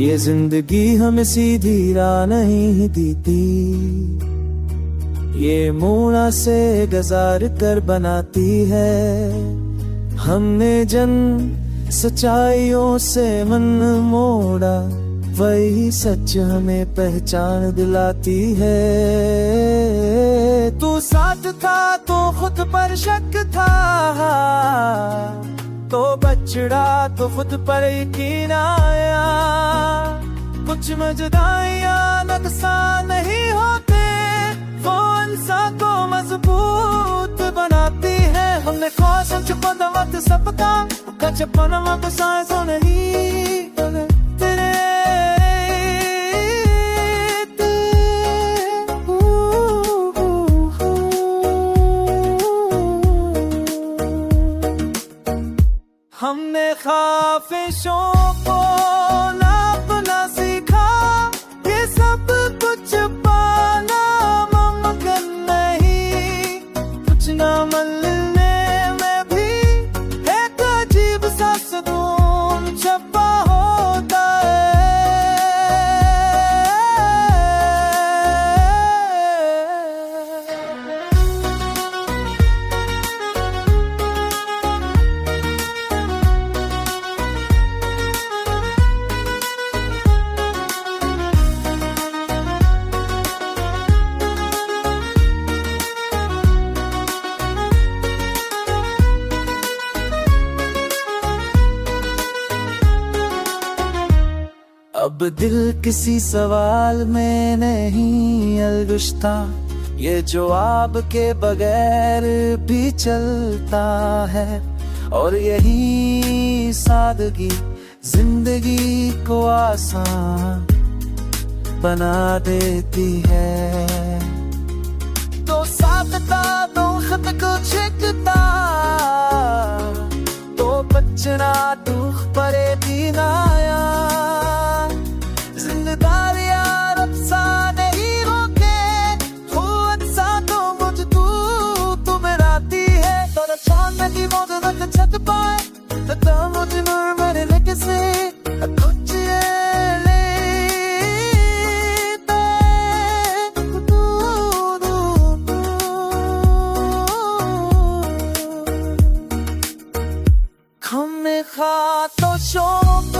ये जिंदगी हमें सीधी राह नहीं देती, ये मोड़ा से गुजार कर बनाती है। हमने जन सच्चाइयों से मन मोड़ा, वही सच हमें पहचान दिलाती है। तू साथ था तो खुद पर शक था, तो बछड़ा तो खुद पर यकीन आया। कुछ मजदाइयाँ नुकसान नहीं होते, वो इंसान को मजबूत बनाती है। हमने ख्वाहिशों छुपा वक्त सबका कचपन वक्त सांस नहीं तेरे हमने ख्वाहिशों को नापना सीखा, ये सब कुछ पाना मुमकिन नहीं। कुछ ना मिलने में भी एक अजीब सा सुकून छपा होता है। अब दिल किसी सवाल में नहीं अलगुश्ता, ये जवाब के बगैर भी चलता है। और यही सादगी जिंदगी को आसान बना देती है। तो साथ था तो खुद को छिकता, तो बचना दुख परे दिन आया। जिंदादियां रब सा नहीं रोके, खुद सा तो मुझ तू मिलाती है। तो चांद की मौत तक छत पाए, तो मुझ मर लेके से कुछ ये लेते हमने खा तो शौक